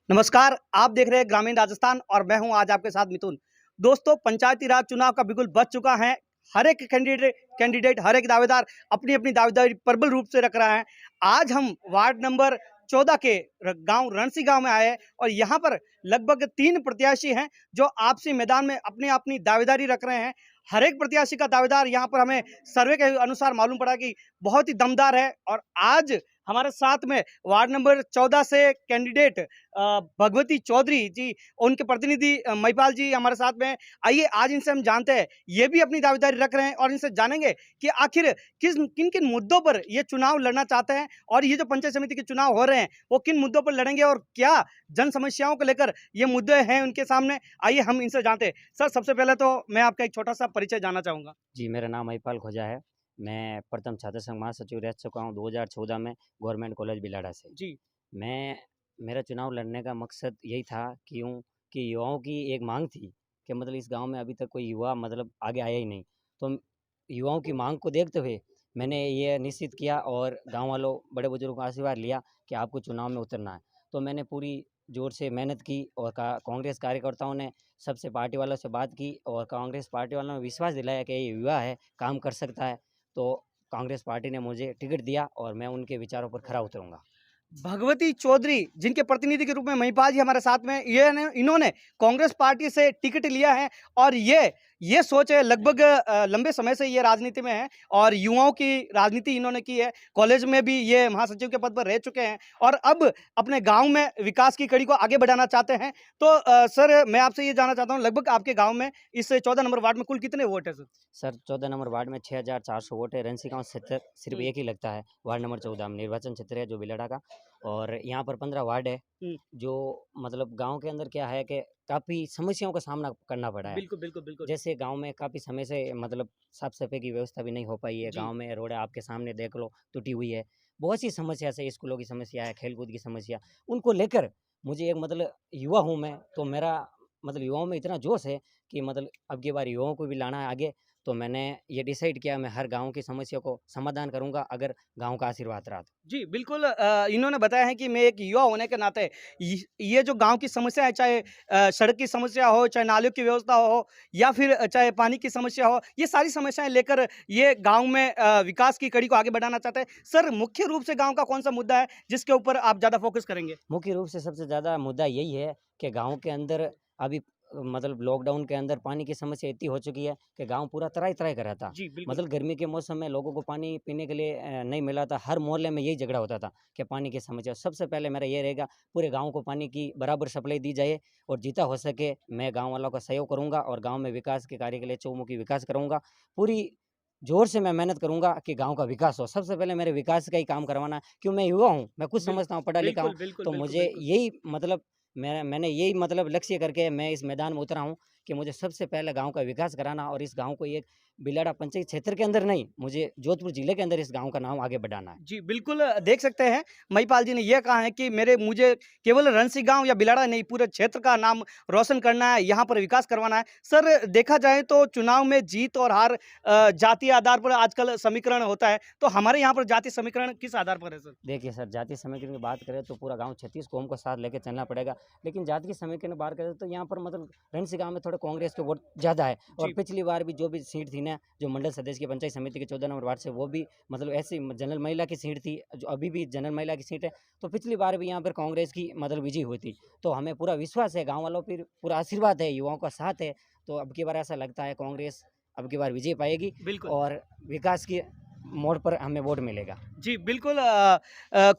नमस्कार, आप देख रहे हैं ग्रामीण राजस्थान और मैं हूं आज आपके साथ मिथुन। दोस्तों, पंचायती राज चुनाव का बिगुल बज चुका है। हर एक कैंडिडेट हर एक दावेदार अपनी-अपनी दावेदारी प्रबल रूप से रख रहा है। आज हम वार्ड नंबर 14 के गांव रणसी गांव में आए हैं और यहां पर लगभग 3 प्रत्याशी हैं जो आपसी मैदान में अपनी-अपनी दावेदारी रख रहे हैं। हर एक प्रत्याशी का दावेदार यहां पर हमें सर्वे के अनुसार मालूम पड़ा कि बहुत ही दमदार है और आज हमारे साथ में वार्ड नंबर 14 से कैंडिडेट भगवती चौधरी जी, उनके प्रतिनिधि महिपाल जी हमारे साथ में हैं। आइए आज इनसे हम जानते हैं, ये भी अपनी दावेदारी रख रहे हैं और इनसे जानेंगे कि आखिर किन-किन मुद्दों पर ये चुनाव लड़ना चाहते हैं और ये जो पंचायत समिति के चुनाव हो रहे हैं, वो किन मुद्दों पर लड़ेंगे और क्या जन समस्याओं को लेकर ये मुद्दे हैं उनके सामने। आइए हम इनसे जानते हैं। सर, सबसे पहले तो मैं आपका एक छोटा-सा परिचय जानना चाहूँगा। जी, मेरा नाम महिपाल खोजा है। मैं प्रथम छात्र संघ महासचिव रह चुका हूँ 2014 में गवर्नमेंट कॉलेज बिलाड़ा से। जी, मैं मेरा चुनाव लड़ने का मकसद यही था कि युवाओं की एक माँग थी कि मतलब इस गाँव में अभी तक कोई युवा मतलब आगे आया ही नहीं। तो युवाओं की माँग को देखते हुए मैंने ये निश्चित किया और गाँव वालों, बड़े-बुजुर्गों का आशीर्वाद लिया कि आपको चुनाव में उतरना है। तो मैंने पूरी ज़ोर से मेहनत की और कांग्रेस कार्यकर्ताओं ने सबसे पार्टी वालों से बात की और कांग्रेस पार्टी वालों ने विश्वास दिलाया कि ये युवा है, काम कर सकता है। तो कांग्रेस पार्टी ने मुझे टिकट दिया और मैं उनके विचारों पर खरा उतरूँगा। भगवती चौधरी जिनके प्रतिनिधि के रूप में महिपाल जी हमारे साथ में हैं, इन्होंने कांग्रेस पार्टी से टिकट लिया है और ये सोच है लगभग लंबे समय से ये राजनीति में है और युवाओं की राजनीति इन्होंने की है। कॉलेज में भी ये महासचिव के पद पर रह चुके हैं और अब अपने गाँव में विकास की कड़ी को आगे बढ़ाना चाहते हैं। तो सर, मैं आपसे ये जानना चाहता हूँ, लगभग आपके गाँव में इस 14 नंबर वार्ड में कुल कितने वोट है सर? सर 14 नंबर वार्ड में 6400 वोट है। रंसी गाँव क्षेत्र सिर्फ हुँ, एक ही लगता है, वार्ड नंबर 14 में निर्वाचन क्षेत्र है जो बिलाड़ा का। और यहाँ पर 15 वार्ड है, हुँ। जो मतलब गाँव के अंदर क्या है कि काफ़ी समस्याओं का सामना करना पड़ा है। बिल्कुल, बिल्कुल, बिल्कुल। जैसे गाँव में काफ़ी समय से मतलब साफ-सफाई की व्यवस्था भी नहीं हो पाई है। जी। गाँव में रोडें आपके सामने देख लो, टूटी हुई है। बहुत सी समस्या से स्कूलों की समस्या है, खेल-कूद की समस्या, उनको लेकर मुझे एक मतलब युवा हूँ मैं, तो मेरा मतलब युवाओं में इतना जोश है कि मतलब अब की बार युवाओं को भी लाना है आगे। तो मैंने ये डिसाइड किया मैं हर गाँव की समस्या को समाधान करूँगा अगर गाँव का आशीर्वाद रहा तो। जी, बिल्कुल इन्होंने बताया है कि मैं एक युवा होने के नाते ये जो गाँव की समस्या है, चाहे सड़क की समस्या हो, चाहे नालियों की व्यवस्था हो या फिर चाहे पानी की समस्या हो, ये सारी समस्याएँ लेकर ये गाँव में विकास की कड़ी को आगे बढ़ाना चाहते हैं। सर, मुख्य रूप से गाँव का कौन-सा मुद्दा है, जिसके ऊपर आप ज़्यादा फ़ोकस करेंगे? मुख्य रूप से सबसे ज़्यादा मुद्दा यही है कि गाँव के अंदर अभी मतलब लॉकडाउन के अंदर पानी की समस्या इतनी हो चुकी है कि गाँव पूरा तराई-तराई का रहता। जी, बिल्कुल। मतलब गर्मी के मौसम में लोगों को पानी पीने के लिए नहीं मिला था। हर मोहल्ले में यही झगड़ा होता था कि पानी की समस्या। सबसे पहले मेरा ये रहेगा पूरे गाँव को पानी की बराबर सप्लाई दी जाए और जितना हो सके मैं गाँव वालों का सहयोग करूँगा और गाँव में विकास के कार्य के लिए चहुमुखी विकास करूँगा। पूरी ज़ोर से मैं मेहनत करूँगा कि गाँव का विकास हो। सबसे पहले मेरे विकास का ही काम करवाना है क्यों मैं युवा हूँ, मैं कुछ बिल समझता हूँ, पढ़ा-लिखा हूँ। बिल्कुल, बिल्कुल, तो बिल्कुल, मुझे बिल्कुल। यही मतलब मैंने यही मतलब लक्ष्य करके मैं इस मैदान में उतरा हूँ कि मुझे सबसे पहले गाँव का विकास कराना और इस गाँव को एक बिलाड़ा पंचायत क्षेत्र के अंदर नहीं, मुझे जोधपुर ज़िले के अंदर इस गाँव का नाम आगे बढ़ाना है। जी, बिल्कुल देख सकते हैं, महिपाल जी ने ये कहा है कि मुझे केवल रणसी गाँव या बिलाड़ा नहीं, पूरे क्षेत्र का नाम रोशन करना है, यहाँ पर विकास करवाना है। सर, देखा जाए तो चुनाव में जीत और हार जातीय आधार पर आजकल समीकरण होता है, तो हमारे यहाँ पर जातीय समीकरण किस आधार पर है सर? देखिए सर, जातीय समीकरण की बात करें तो पूरा गाँव 36 कौम को साथ लेके चलना पड़ेगा। लेकिन जाति की समीकरण की बात करें तो यहाँ पर मतलब रंसी गाँव में थोड़े कांग्रेस के वोट ज़्यादा है और जी, पिछली बार भी जो भी सीट थी ना, जो मंडल सदस्य की पंचायत समिति के 14 नंबर वार्ड से वो भी मतलब ऐसी जनरल महिला की सीट थी, जो अभी भी जनरल महिला की सीट है। तो पिछली बार भी यहाँ पर कांग्रेस की मतलब विजय हुई थी। तो हमें पूरा विश्वास है गाँव वालों पर, पूरा आशीर्वाद है, युवाओं का साथ है। तो अब की बार ऐसा लगता है कांग्रेस अब की बार विजय पाएगी बिल्कुल। और विकास की मोड़ पर हमें वोट मिलेगा। जी, बिल्कुल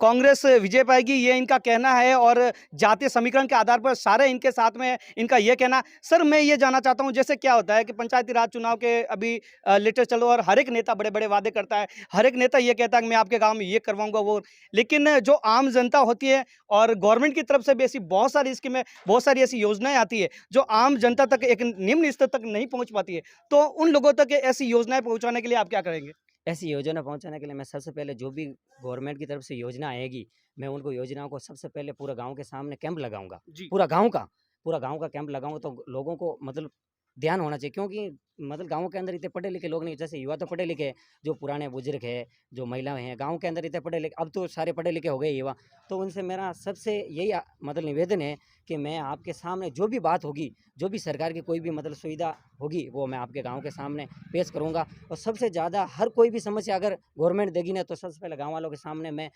कांग्रेस विजय पाएगी ये इनका कहना है और जातीय समीकरण के आधार पर सारे इनके साथ में हैं, इनका ये कहना। सर, मैं ये जानना चाहता हूँ, जैसे क्या होता है कि पंचायती राज चुनाव के अभी लेटेस्ट चलो और हर एक नेता बड़े-बड़े वादे करता है। हर एक नेता ये कहता है कि मैं आपके गाँव में ये करवाऊँगा वो। लेकिन जो आम जनता होती है और गवर्नमेंट की तरफ से भी ऐसी बहुत सारी स्कीमें, बहुत सारी ऐसी योजनाएँ आती है, जो आम जनता तक एक निम्न स्तर तक नहीं पहुँच पाती है। तो उन लोगों तक ऐसी योजनाएँ पहुँचाने के लिए आप क्या करेंगे? ऐसी योजना पहुँचाने के लिए मैं सबसे पहले जो भी गवर्नमेंट की तरफ से योजना आएगी, मैं उनको योजनाओं को सबसे पहले पूरा गाँव के सामने कैंप लगाऊँगा। जी। पूरा गाँव का कैंप लगाऊँगा तो लोगों को मतलब ध्यान होना चाहिए, क्योंकि मतलब गाँव के अंदर इतने पढ़े लिखे लोग नहीं, जैसे युवा तो पढ़े लिखे हैं, जो पुराने बुजुर्ग है, जो महिलाएं हैं गांव के अंदर इतने पढ़े लिखे, अब तो सारे पढ़े लिखे हो गए युवा। तो उनसे मेरा सबसे यही मतलब निवेदन है कि मैं आपके सामने जो भी बात होगी, जो भी सरकार की कोई भी मतलब सुविधा होगी, वो मैं आपके गांव के सामने पेश करूंगा। और सबसे ज़्यादा हर कोई भी समस्या अगर गवर्नमेंट देगी ना, तो सबसे पहले गाँव वालों के सामने मैं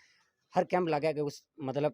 हर कैंप लगा के उस मतलब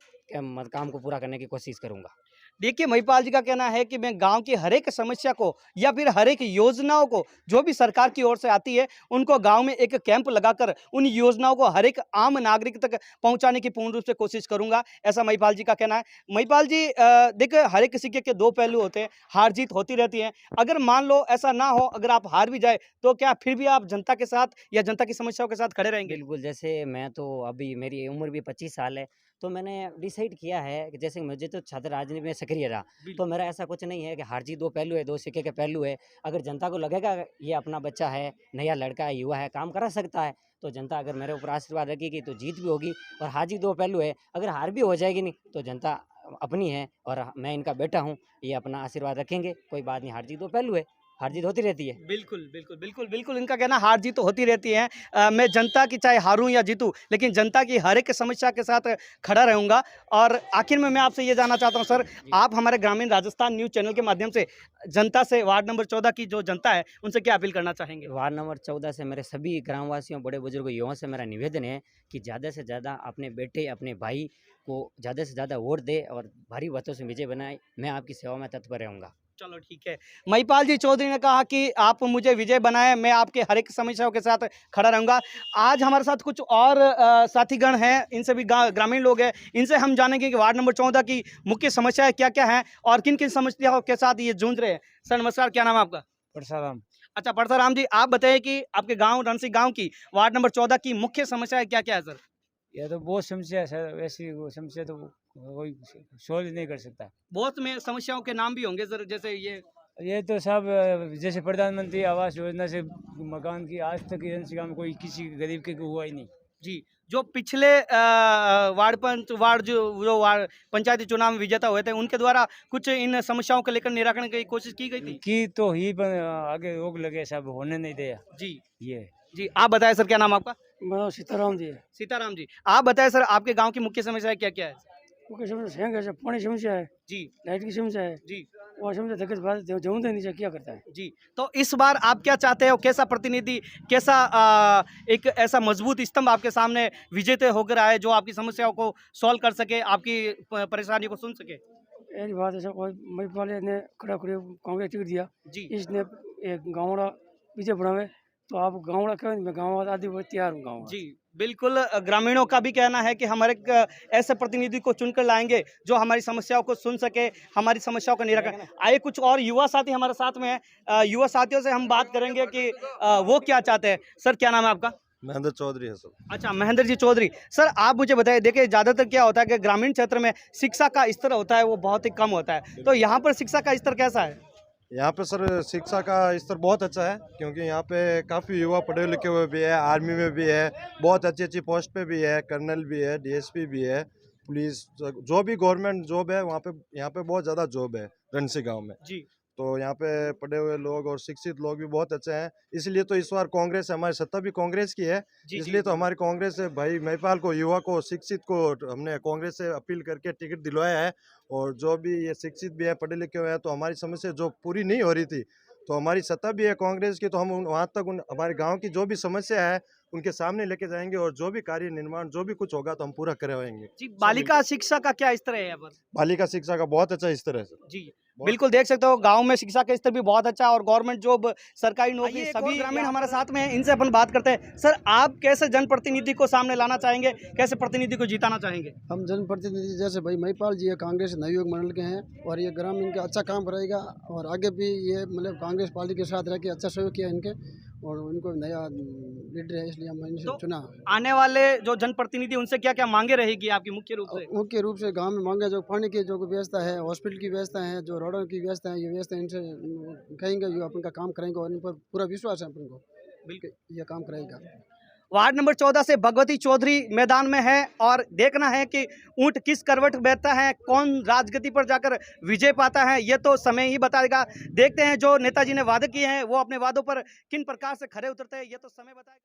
काम को पूरा करने की कोशिश करूंगा। देखिए, महिपाल जी का कहना है कि मैं गाँव की हर एक समस्या को या फिर हर एक योजनाओं को जो भी सरकार की ओर से आती है, उनको गाँव में एक कैंप लगाकर उन योजनाओं को हर एक आम नागरिक तक पहुँचाने की पूर्ण रूप से कोशिश करूँगा, ऐसा महिपाल जी का कहना है। महिपाल जी देखिए, हर एक सिक्के के 2 पहलू होते हैं, हार-जीत होती रहती है। अगर मान लो ऐसा ना हो, अगर आप हार भी जाए, तो क्या फिर भी आप जनता के साथ या जनता की समस्याओं के साथ खड़े रहेंगे? बिल्कुल, जैसे मैं तो अभी मेरी उम्र भी 25 साल है, तो मैंने डिसाइड किया है कि जैसे मुझे तो छात्र राजनीति में सक्रिय रहा, तो मेरा ऐसा कुछ नहीं है कि हार-जीत 2 पहलू है, 2 सिक्के के पहलू है। अगर जनता को लगेगा ये अपना बच्चा है, नया लड़का है, युवा है, काम करा सकता है, तो जनता अगर मेरे ऊपर आशीर्वाद रखेगी तो जीत भी होगी। और हार-जीत 2 पहलू है, अगर हार भी हो जाएगी नहीं, तो जनता अपनी है और मैं इनका बेटा हूँ, ये अपना आशीर्वाद रखेंगे, कोई बात नहीं, हार-जीत 2 पहलू है, हार-जीत होती रहती है। बिल्कुल, बिल्कुल, बिल्कुल, बिल्कुल, इनका कहना हार-जीत तो होती रहती है। मैं जनता की चाहे हारूँ या जीतूँ, लेकिन जनता की हर एक समस्या के साथ खड़ा रहूँगा। और आखिर में मैं आपसे ये जानना चाहता हूँ सर, आप हमारे ग्रामीण राजस्थान न्यूज़ चैनल के माध्यम से जनता से वार्ड नंबर 14 की जो जनता है, उनसे क्या अपील करना चाहेंगे? वार्ड नंबर 14 से मेरे सभी ग्रामवासियों, बड़े-बुजुर्गों, युवाओं से मेरा निवेदन है कि ज़्यादा से ज़्यादा अपने बेटे, अपने भाई को ज़्यादा से ज़्यादा वोट दें और भारी मतों से विजय बनाएँ। मैं आपकी सेवा में तत्पर रहूँगा। चलो ठीक है। महिपाल जी चौधरी ने कहा कि आप मुझे विजय बनाएँ, मैं आपके हर एक समस्याओं के साथ खड़ा रहूँगा। आज हमारे साथ कुछ और साथीगण हैं, इनसे भी ग्रामीण लोग हैं, इनसे हम जानेंगे कि वार्ड नंबर 14 की मुख्य समस्याएँ क्या-क्या हैं और किन-किन समस्याओं के साथ ये जूझ रहे हैं। सर नमस्कार, क्या नाम है आपका? परसाराम। अच्छा परसाराम जी, आप बताइए कि आपके गाँव रनसी गाँव की वार्ड नंबर 14 की मुख्य समस्याएँ क्या-क्या है सर? ये तो बहुत समस्या है सर, वैसी वो समस्या तो कोई सोल्व नहीं कर सकता। बहुत में समस्याओं के नाम भी होंगे सर, जैसे ये तो सब जैसे प्रधानमंत्री आवास योजना से मकान की आज तक एजेंसी में कोई किसी गरीब के को हुआ ही नहीं। जी, जो पिछले वार्ड पंचायती चुनाव में विजेता हुए थे, उनके द्वारा कुछ इन समस्याओं को लेकर निराकरण की कोशिश की गई थी? की तो ही पर आगे रोक लगे, सब होने नहीं दिया। जी, ये जी। आप बताएँ सर, क्या नाम है आपका? मेरा नाम सीताराम जी है। सीताराम जी। आप बताएँ सर, आपके गाँव की मुख्य समस्याएँ क्या-क्या है? मुख्य समस्या है पानी समस्या है, जी, लाइट की समस्या है जी, और समस्या दिक्कत बात जमून नहीं क्या करता है। जी। तो इस बार आप क्या चाहते हो? कैसा प्रतिनिधि, कैसा एक ऐसा मजबूत स्तंभ आपके सामने विजेता होकर आए, जो आपकी समस्याओं को सॉल्व कर सके, आपकी परेशानियों को सुन सके? एक बात है सर, कोई महिपाल ने खड़ा खड़े कांग्रेस टिकट दिया, जी। इसने एक गाँवड़ा पीछे बढ़ावे, तो आप गाँवड़ा क्यों नहीं, मैं गाँव आदि वो तैयार हूँ गाँव। जी, बिल्कुल ग्रामीणों का भी कहना है कि हम एक ऐसे प्रतिनिधि को चुनकर लाएँगे, जो हमारी समस्याओं को सुन सके, हमारी समस्याओं का निराकरण। आइए कुछ और युवा साथी हमारे साथ में हैं। युवा साथियों से हम बात करेंगे कि वो क्या चाहते हैं। सर क्या नाम है आपका? महेंद्र चौधरी है सर। अच्छा, महेंद्र जी चौधरी। सर आप मुझे बताइए, देखिए ज़्यादातर क्या होता है कि ग्रामीण क्षेत्र में शिक्षा का स्तर होता है, वो बहुत ही कम होता है। तो यहाँ पर शिक्षा का स्तर कैसा है? यहाँ पे सर शिक्षा का स्तर बहुत अच्छा है, क्योंकि यहाँ पे काफ़ी युवा पढ़े लिखे हुए भी है, आर्मी में भी है, बहुत अच्छी अच्छी पोस्ट पे भी है, कर्नल भी है, डीएसपी भी है, पुलिस, जो भी गवर्नमेंट जॉब है वहाँ पे, यहाँ पे बहुत ज़्यादा जॉब है रनसी गांव में। जी, तो यहाँ पे पढ़े हुए लोग और शिक्षित लोग भी बहुत अच्छे हैं, इसलिए तो इस बार कांग्रेस, हमारी सत्ता भी कांग्रेस की है, जी, इसलिए जी, तो हमारी कांग्रेस से भाई महिपाल को, युवा को, शिक्षित को हमने कांग्रेस से अपील करके टिकट दिलवाया है। और जो भी ये शिक्षित भी है, पढ़े लिखे हुए हैं, तो हमारी समस्या जो पूरी नहीं हो रही थी, तो हमारी सत्ता भी है कांग्रेस की, तो हम वहाँ तक हमारे गाँव की जो भी समस्या है उनके सामने लेके जाएंगे, और जो भी कार्य निर्माण जो भी कुछ होगा तो हम पूरा करवाएंगे। जी। बालिका शिक्षा का क्या स्तर है यहाँ पर? बालिका शिक्षा का बहुत अच्छा स्तर है सर। जी, बिल्कुल देख सकते हो गाँव में शिक्षा का स्तर भी बहुत अच्छा है और गवर्नमेंट जॉब, सरकारी नौकरी, सभी ग्रामीण हमारे साथ में हैं, इनसे अपन बात करते हैं। सर आप कैसे जनप्रतिनिधि को सामने लाना चाहेंगे, कैसे प्रतिनिधि को जिताना चाहेंगे? हम जनप्रतिनिधि जैसे भाई महिपाल जी है, कांग्रेस नवयुग मंडल के हैं और ये ग्रामीण का अच्छा काम करेगा और आगे भी ये मतलब कांग्रेस पार्टी के साथ रह के अच्छा सहयोग किया इनके और उनको नया लीडर है, इसलिए हम इनसे तो चुना। आने वाले जो जनप्रतिनिधि, उनसे क्या-क्या मांगे रहेगी आपकी मुख्य रूप से? मुख्य रूप से गांव में मांगे जो पानी की जो व्यवस्था है, हॉस्पिटल की व्यवस्था है, जो रोडों की व्यवस्था है, ये व्यवस्था इनसे कहेंगे, जो अपन का काम करेंगे और इन पर पूरा विश्वास है अपन को, बिल्कुल ये काम करेगा। वार्ड नंबर 14 से भगवती चौधरी मैदान में है और देखना है कि ऊंट किस करवट बैठता है, कौन राजगद्दी पर जाकर विजय पाता है, ये तो समय ही बताएगा। देखते हैं जो नेताजी ने वादे किए हैं वो अपने वादों पर किन प्रकार से खरे उतरते हैं, ये तो समय बताएगा।